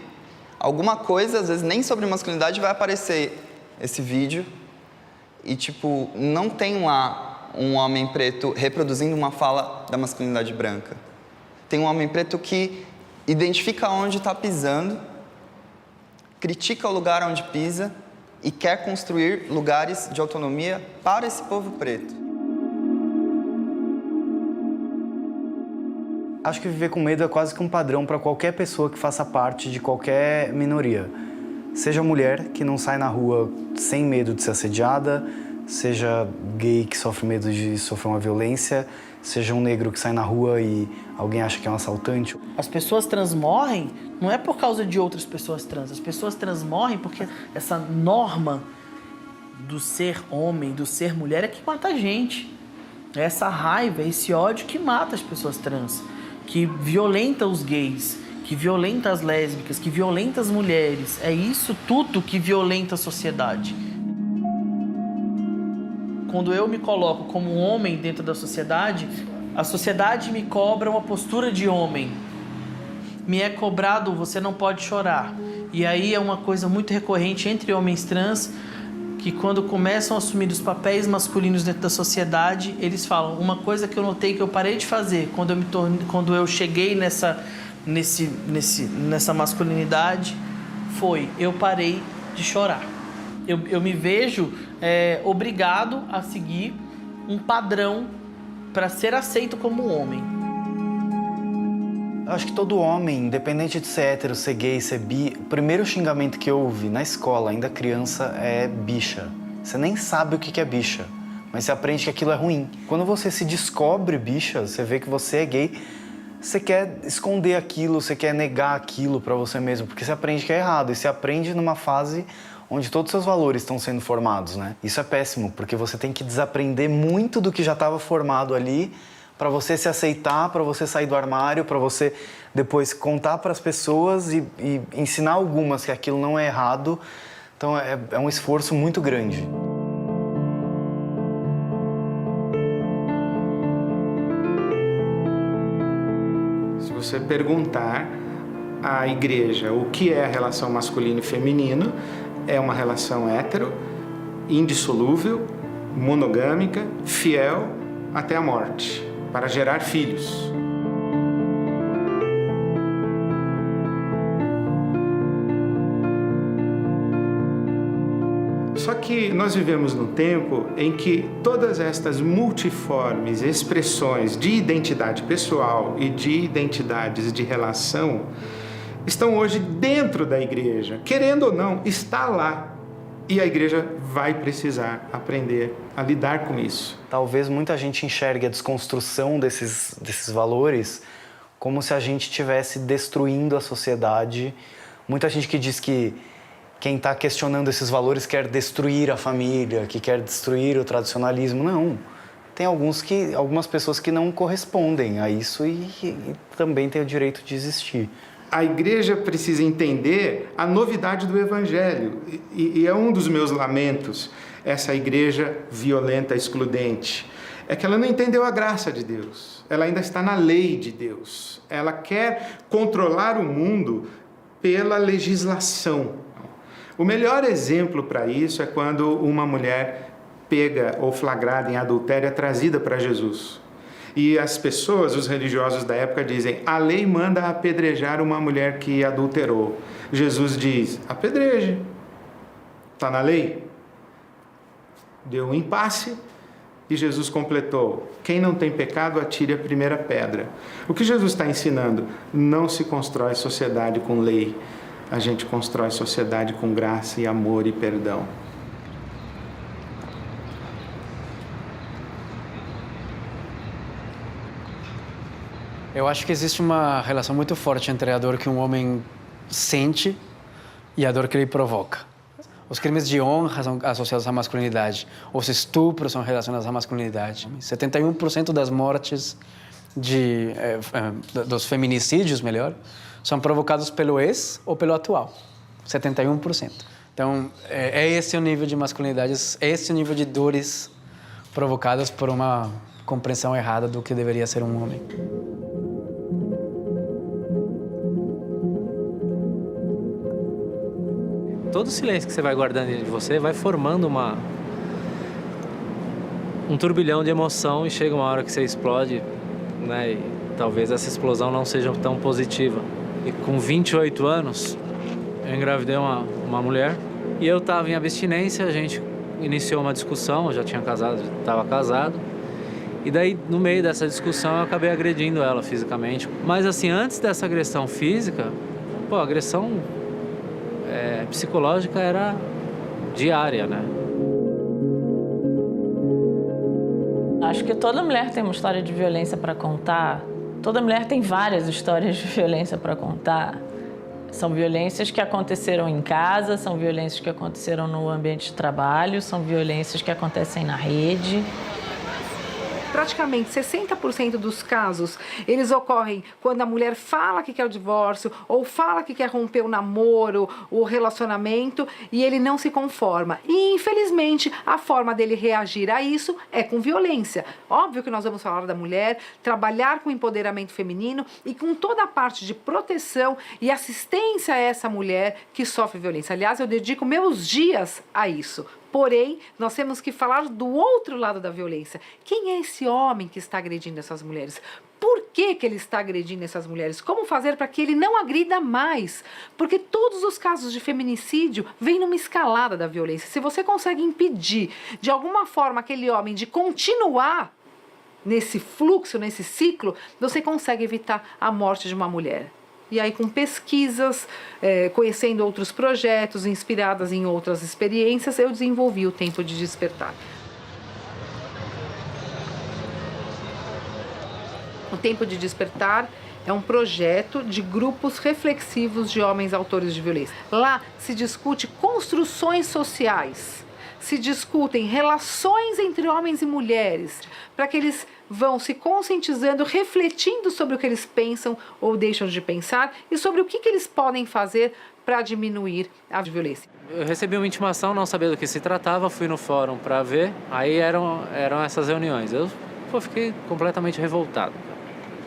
alguma coisa, às vezes nem sobre masculinidade, vai aparecer esse vídeo e, tipo, não tem lá um homem preto reproduzindo uma fala da masculinidade branca. Tem um homem preto que identifica onde está pisando, critica o lugar onde pisa e quer construir lugares de autonomia para esse povo preto. Acho que viver com medo é quase que um padrão para qualquer pessoa que faça parte de qualquer minoria. Seja mulher que não sai na rua sem medo de ser assediada, seja gay que sofre medo de sofrer uma violência, seja um negro que sai na rua e alguém acha que é um assaltante. As pessoas trans morrem não é por causa de outras pessoas trans. As pessoas trans morrem porque essa norma do ser homem, do ser mulher é que mata a gente. É essa raiva, esse ódio que mata as pessoas trans, que violenta os gays, que violenta as lésbicas, que violenta as mulheres. É isso tudo que violenta a sociedade. Quando eu me coloco como um homem dentro da sociedade, a sociedade me cobra uma postura de homem. Me é cobrado, você não pode chorar. E aí é uma coisa muito recorrente entre homens trans, que quando começam a assumir os papéis masculinos dentro da sociedade, eles falam, uma coisa que eu notei que eu parei de fazer quando eu cheguei nessa masculinidade, foi, eu parei de chorar. Eu me vejo obrigado a seguir um padrão para ser aceito como homem. Eu acho que todo homem, independente de ser hétero, ser gay, ser bi, o primeiro xingamento que eu ouvi na escola, ainda criança, é bicha. Você nem sabe o que é bicha, mas você aprende que aquilo é ruim. Quando você se descobre bicha, você vê que você é gay, você quer esconder aquilo, você quer negar aquilo pra você mesmo, porque você aprende que é errado. E você aprende numa fase onde todos os seus valores estão sendo formados, né? Isso é péssimo, porque você tem que desaprender muito do que já estava formado ali para você se aceitar, para você sair do armário, para você depois contar para as pessoas e ensinar algumas que aquilo não é errado. Então é um esforço muito grande. Se você perguntar à igreja o que é a relação masculino e feminino, é uma relação hétero, indissolúvel, monogâmica, fiel até a morte, para gerar filhos. Só que nós vivemos num tempo em que todas estas multiformes expressões de identidade pessoal e de identidades de relação estão hoje dentro da igreja. Querendo ou não, está lá. E a igreja vai precisar aprender a lidar com isso. Talvez muita gente enxergue a desconstrução desses valores como se a gente estivesse destruindo a sociedade. Muita gente que diz que quem está questionando esses valores quer destruir a família, que quer destruir o tradicionalismo. Não. Tem algumas pessoas que não correspondem a isso e também têm o direito de existir. A igreja precisa entender a novidade do evangelho. E é um dos meus lamentos, essa igreja violenta, excludente. É que ela não entendeu a graça de Deus. Ela ainda está na lei de Deus. Ela quer controlar o mundo pela legislação. O melhor exemplo para isso é quando uma mulher pega ou flagrada em adultério é trazida para Jesus. E as pessoas, os religiosos da época dizem, a lei manda apedrejar uma mulher que adulterou. Jesus diz, apedreje. Está na lei. Deu um impasse e Jesus completou, quem não tem pecado atire a primeira pedra. O que Jesus está ensinando? Não se constrói sociedade com lei. A gente constrói sociedade com graça e amor e perdão. Eu acho que existe uma relação muito forte entre a dor que um homem sente e a dor que ele provoca. Os crimes de honra são associados à masculinidade. Os estupros são relacionados à masculinidade. 71% das mortes dos feminicídios, melhor, são provocados pelo ex ou pelo atual. 71%. Então, é esse o nível de masculinidade, é esse o nível de dores provocadas por uma compreensão errada do que deveria ser um homem. Todo o silêncio que você vai guardando dentro de você vai formando um turbilhão de emoção e chega uma hora que você explode, né? E talvez essa explosão não seja tão positiva. E com 28 anos, eu engravidei uma mulher e eu estava em abstinência, a gente iniciou uma discussão, eu já tinha casado, estava casado. E daí, no meio dessa discussão, eu acabei agredindo ela fisicamente. Mas assim, antes dessa agressão física, a agressão psicológica era diária, né? Acho que toda mulher tem uma história de violência para contar. Toda mulher tem várias histórias de violência para contar. São violências que aconteceram em casa, são violências que aconteceram no ambiente de trabalho, são violências que acontecem na rede. Praticamente 60% dos casos, eles ocorrem quando a mulher fala que quer o divórcio ou fala que quer romper o namoro, o relacionamento, e ele não se conforma. E, infelizmente, a forma dele reagir a isso é com violência. Óbvio que nós vamos falar da mulher, trabalhar com empoderamento feminino e com toda a parte de proteção e assistência a essa mulher que sofre violência. Aliás, eu dedico meus dias a isso. Porém, nós temos que falar do outro lado da violência. Quem é esse homem que está agredindo essas mulheres? Por que ele está agredindo essas mulheres, como fazer para que ele não agrida mais, porque todos os casos de feminicídio vêm numa escalada da violência. Se você consegue impedir, de alguma forma, aquele homem de continuar nesse fluxo, nesse ciclo, você consegue evitar a morte de uma mulher. E aí, com pesquisas, conhecendo outros projetos, inspiradas em outras experiências, eu desenvolvi o Tempo de Despertar. O Tempo de Despertar é um projeto de grupos reflexivos de homens autores de violência. Lá se discute construções sociais, se discutem relações entre homens e mulheres, para que eles vão se conscientizando, refletindo sobre o que eles pensam ou deixam de pensar e sobre o que eles podem fazer para diminuir a violência. Eu recebi uma intimação, não sabia do que se tratava, fui no fórum para ver, aí eram essas reuniões. Eu fiquei completamente revoltado.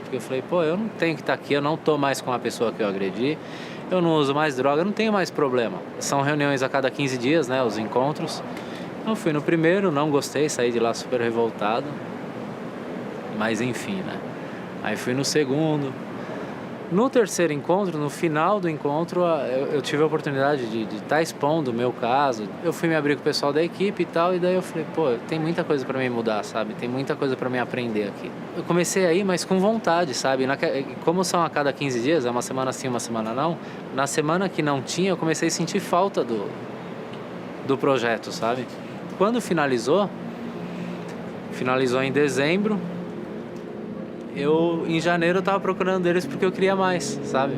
Porque eu falei, eu não tenho que estar aqui, eu não estou mais com a pessoa que eu agredi, eu não uso mais droga, eu não tenho mais problema. São reuniões a cada 15 dias, né, os encontros. Eu fui no primeiro, não gostei, saí de lá super revoltado. Mas enfim, né? Aí fui no segundo. No terceiro encontro, no final do encontro, eu tive a oportunidade de estar expondo o meu caso. Eu fui me abrir com o pessoal da equipe e tal, e daí eu falei, tem muita coisa para mim mudar, sabe? Tem muita coisa para mim aprender aqui. Eu comecei aí, mas com vontade, sabe? Como são a cada 15 dias, é uma semana sim, uma semana não, na semana que não tinha, eu comecei a sentir falta do projeto, sabe? Quando finalizou em dezembro, em janeiro eu tava procurando eles porque eu queria mais, sabe?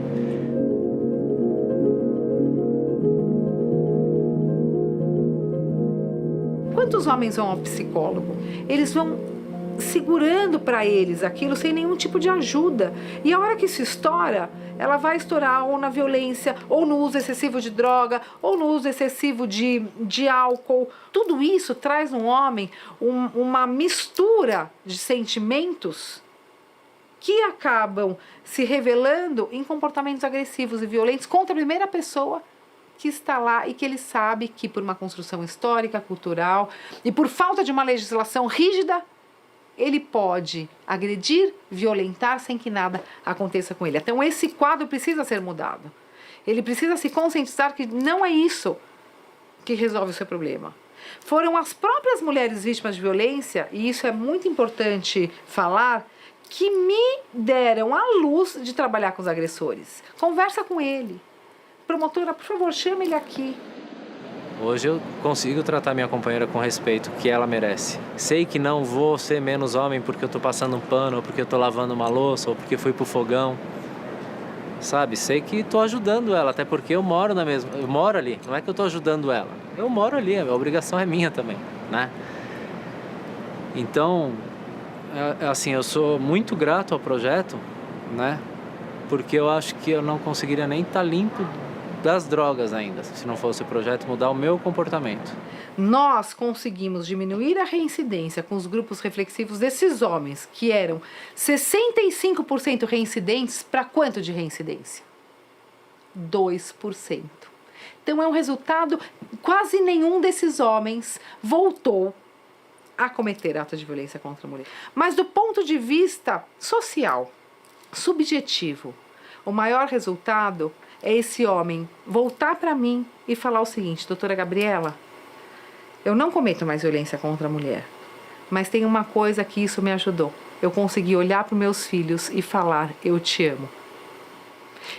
Quantos homens vão ao psicólogo? Eles vão segurando para eles aquilo sem nenhum tipo de ajuda. E a hora que isso estoura, ela vai estourar ou na violência, ou no uso excessivo de droga, ou no uso excessivo de álcool. Tudo isso traz no homem uma mistura de sentimentos que acabam se revelando em comportamentos agressivos e violentos contra a primeira pessoa que está lá e que ele sabe que por uma construção histórica, cultural e por falta de uma legislação rígida, ele pode agredir, violentar sem que nada aconteça com ele. Então esse quadro precisa ser mudado. Ele precisa se conscientizar que não é isso que resolve o seu problema. Foram as próprias mulheres vítimas de violência, e isso é muito importante falar, que me deram a luz de trabalhar com os agressores. Conversa com ele. Promotora, por favor, chame ele aqui. Hoje eu consigo tratar minha companheira com respeito que ela merece. Sei que não vou ser menos homem porque eu tô passando um pano, ou porque eu tô lavando uma louça, ou porque fui pro fogão. Sabe? Sei que tô ajudando ela, até porque eu moro ali. Não é que eu tô ajudando ela. Eu moro ali, a obrigação é minha também, né? Então, assim, eu sou muito grato ao projeto, né? Porque eu acho que eu não conseguiria nem estar limpo das drogas ainda, se não fosse o projeto mudar o meu comportamento. Nós conseguimos diminuir a reincidência com os grupos reflexivos desses homens, que eram 65% reincidentes, para quanto de reincidência? 2%. Então é um resultado, quase nenhum desses homens voltou a cometer atos de violência contra a mulher. Mas do ponto de vista social, subjetivo, o maior resultado é esse homem voltar para mim e falar o seguinte: doutora Gabriela, eu não cometo mais violência contra a mulher, mas tem uma coisa que isso me ajudou. Eu consegui olhar para os meus filhos e falar, eu te amo.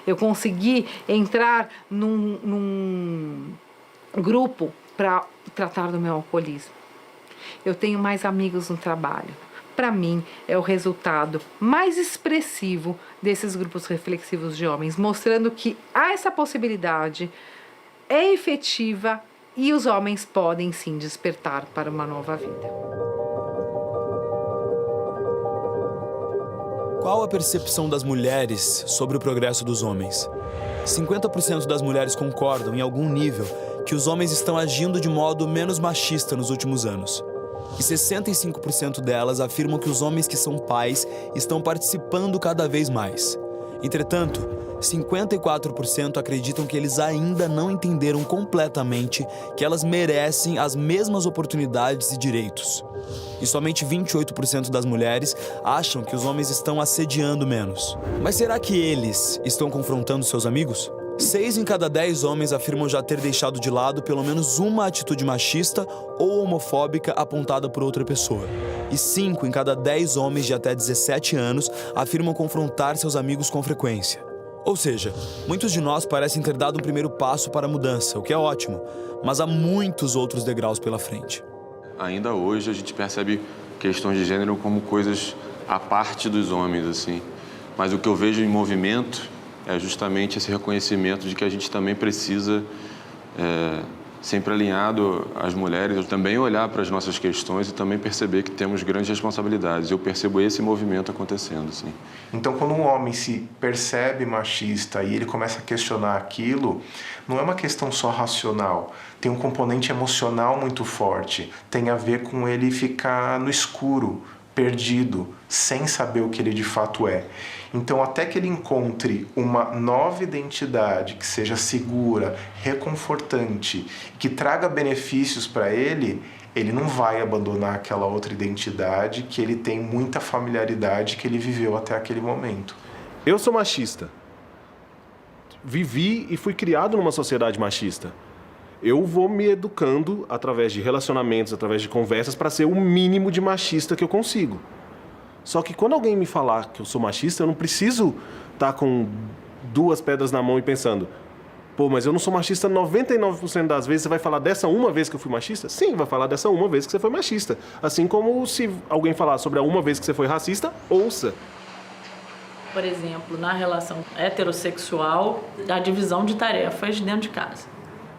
Eu consegui entrar num grupo para tratar do meu alcoolismo. Eu tenho mais amigos no trabalho. Para mim, é o resultado mais expressivo desses grupos reflexivos de homens, mostrando que há essa possibilidade, é efetiva e os homens podem sim despertar para uma nova vida. Qual a percepção das mulheres sobre o progresso dos homens? 50% das mulheres concordam, em algum nível, que os homens estão agindo de modo menos machista nos últimos anos. E 65% delas afirmam que os homens que são pais estão participando cada vez mais. Entretanto, 54% acreditam que eles ainda não entenderam completamente que elas merecem as mesmas oportunidades e direitos. E somente 28% das mulheres acham que os homens estão assediando menos. Mas será que eles estão confrontando seus amigos? 6 em cada 10 homens afirmam já ter deixado de lado pelo menos uma atitude machista ou homofóbica apontada por outra pessoa. E 5 em cada 10 homens de até 17 anos afirmam confrontar seus amigos com frequência. Ou seja, muitos de nós parecem ter dado um primeiro passo para a mudança, o que é ótimo, mas há muitos outros degraus pela frente. Ainda hoje a gente percebe questões de gênero como coisas à parte dos homens, assim. Mas o que eu vejo em movimento é justamente esse reconhecimento de que a gente também precisa, sempre alinhado às mulheres, também olhar para as nossas questões e também perceber que temos grandes responsabilidades. Eu percebo esse movimento acontecendo, assim. Então, quando um homem se percebe machista e ele começa a questionar aquilo, não é uma questão só racional. Tem um componente emocional muito forte. Tem a ver com ele ficar no escuro, perdido, sem saber o que ele de fato é. Então, até que ele encontre uma nova identidade que seja segura, reconfortante, que traga benefícios para ele, ele não vai abandonar aquela outra identidade que ele tem muita familiaridade que ele viveu até aquele momento. Eu sou machista. Vivi e fui criado numa sociedade machista. Eu vou me educando através de relacionamentos, através de conversas, para ser o mínimo de machista que eu consigo. Só que quando alguém me falar que eu sou machista, eu não preciso estar com 2 pedras na mão e pensando, pô, mas eu não sou machista 99% das vezes. Você vai falar dessa uma vez que eu fui machista? Sim, vai falar dessa uma vez que você foi machista. Assim como se alguém falar sobre a uma vez que você foi racista, ouça. Por exemplo, na relação heterossexual, a divisão de tarefas dentro de casa.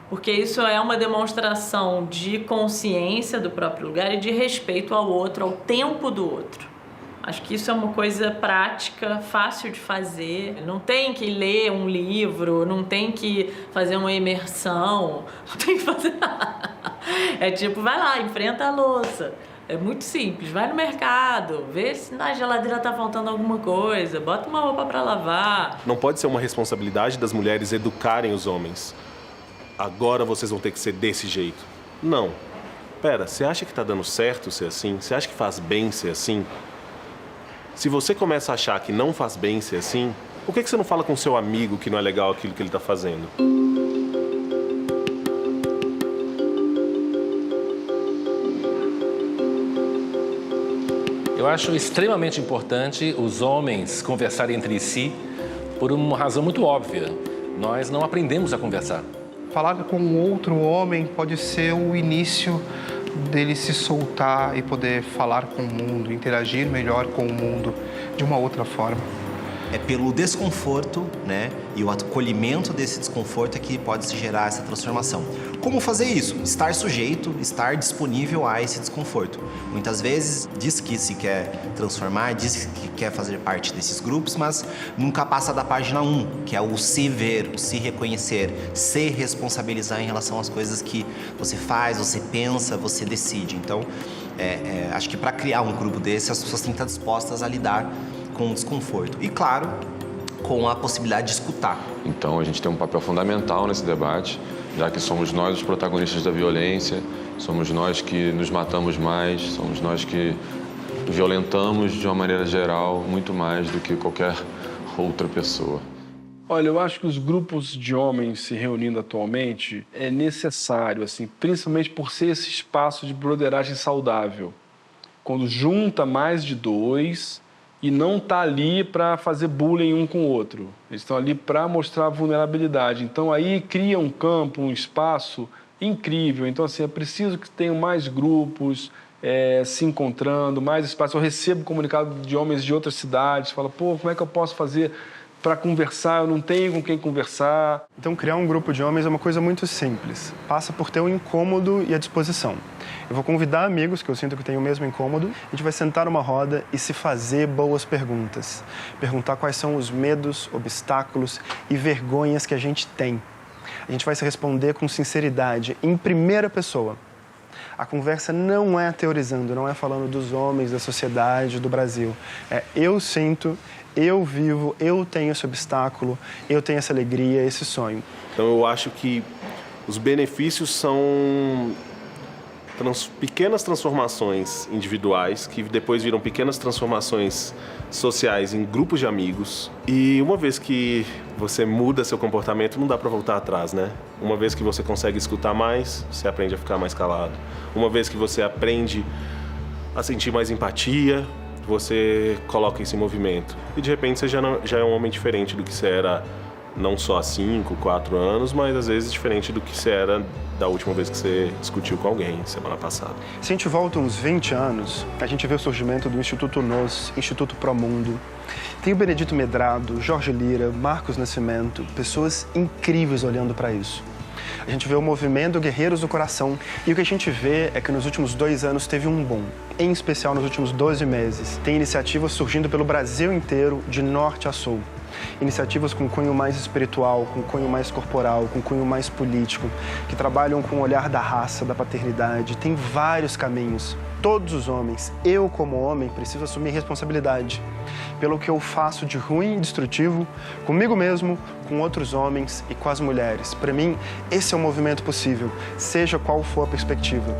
Porque isso é uma demonstração de consciência do próprio lugar e de respeito ao outro, ao tempo do outro. Acho que isso é uma coisa prática, fácil de fazer. Não tem que ler um livro, não tem que fazer uma imersão, não tem que fazer nada. É tipo, vai lá, enfrenta a louça. É muito simples, vai no mercado, vê se na geladeira tá faltando alguma coisa, bota uma roupa para lavar. Não pode ser uma responsabilidade das mulheres educarem os homens. Agora vocês vão ter que ser desse jeito. Não. Pera, você acha que tá dando certo ser assim? Você acha que faz bem ser assim? Se você começa a achar que não faz bem ser assim, por que você não fala com seu amigo que não é legal aquilo que ele tá fazendo? Eu acho extremamente importante os homens conversarem entre si por uma razão muito óbvia. Nós não aprendemos a conversar. Falar com outro homem pode ser o início dele se soltar e poder falar com o mundo, interagir melhor com o mundo de uma outra forma. É pelo desconforto, né, e o acolhimento desse desconforto é que pode se gerar essa transformação. Como fazer isso? Estar sujeito, estar disponível a esse desconforto. Muitas vezes diz que se quer transformar, diz que quer fazer parte desses grupos, mas nunca passa da página 1, que é o se ver, o se reconhecer, se responsabilizar em relação às coisas que você faz, você pensa, você decide. Então, acho que para criar um grupo desse, as pessoas têm que estar dispostas a lidar com o desconforto. E, claro, com a possibilidade de escutar. Então, a gente tem um papel fundamental nesse debate, já que somos nós os protagonistas da violência, somos nós que nos matamos mais, somos nós que violentamos de uma maneira geral muito mais do que qualquer outra pessoa. Olha, eu acho que os grupos de homens se reunindo atualmente é necessário, assim, principalmente por ser esse espaço de broderagem saudável. Quando junta mais de 2 e não está ali para fazer bullying um com o outro. Eles estão ali para mostrar vulnerabilidade. Então, aí cria um campo, um espaço incrível. Então, assim, é preciso que tenham mais grupos se encontrando, mais espaço. Eu recebo comunicado de homens de outras cidades, fala, pô, como é que eu posso fazer para conversar? Eu não tenho com quem conversar. Então, criar um grupo de homens é uma coisa muito simples. Passa por ter o incômodo e a disposição. Eu vou convidar amigos que eu sinto que têm o mesmo incômodo. A gente vai sentar numa roda e se fazer boas perguntas. Perguntar quais são os medos, obstáculos e vergonhas que a gente tem. A gente vai se responder com sinceridade, em primeira pessoa. A conversa não é teorizando, não é falando dos homens, da sociedade, do Brasil. Eu sinto, Eu vivo, eu tenho esse obstáculo, eu tenho essa alegria, esse sonho. Então eu acho que os benefícios são pequenas transformações individuais que depois viram pequenas transformações sociais em grupos de amigos. E uma vez que você muda seu comportamento, não dá para voltar atrás, né? Uma vez que você consegue escutar mais, você aprende a ficar mais calado. Uma vez que você aprende a sentir mais empatia, você coloca isso em movimento. E de repente você já é um homem diferente do que você era não só há 5, 4 anos, mas às vezes diferente do que você era da última vez que você discutiu com alguém, semana passada. Se a gente volta uns 20 anos, a gente vê o surgimento do Instituto Nos, Instituto Promundo. Tem o Benedito Medrado, Jorge Lira, Marcos Nascimento, pessoas incríveis olhando para isso. A gente vê o movimento Guerreiros do Coração e o que a gente vê é que nos últimos 2 anos teve um boom, em especial nos últimos 12 meses. Tem iniciativas surgindo pelo Brasil inteiro, de norte a sul. Iniciativas com cunho mais espiritual, com cunho mais corporal, com cunho mais político, que trabalham com o olhar da raça, da paternidade. Tem vários caminhos. Todos os homens, eu como homem, preciso assumir responsabilidade pelo que eu faço de ruim e destrutivo comigo mesmo, com outros homens e com as mulheres. Para mim, esse é um movimento possível, seja qual for a perspectiva.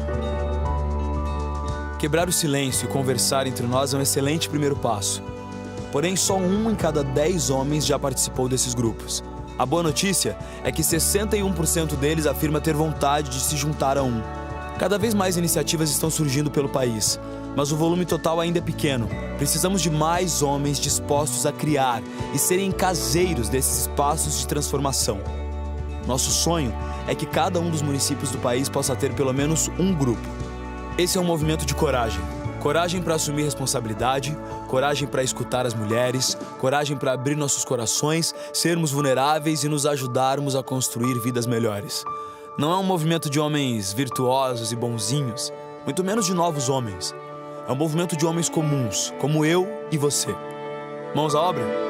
Quebrar o silêncio e conversar entre nós é um excelente primeiro passo. Porém, só 1 em cada 10 homens já participou desses grupos. A boa notícia é que 61% deles afirma ter vontade de se juntar a um. Cada vez mais iniciativas estão surgindo pelo país, mas o volume total ainda é pequeno. Precisamos de mais homens dispostos a criar e serem caseiros desses espaços de transformação. Nosso sonho é que cada um dos municípios do país possa ter pelo menos um grupo. Esse é um movimento de coragem. Coragem para assumir responsabilidade, coragem para escutar as mulheres, coragem para abrir nossos corações, sermos vulneráveis e nos ajudarmos a construir vidas melhores. Não é um movimento de homens virtuosos e bonzinhos, muito menos de novos homens. É um movimento de homens comuns, como eu e você. Mãos à obra?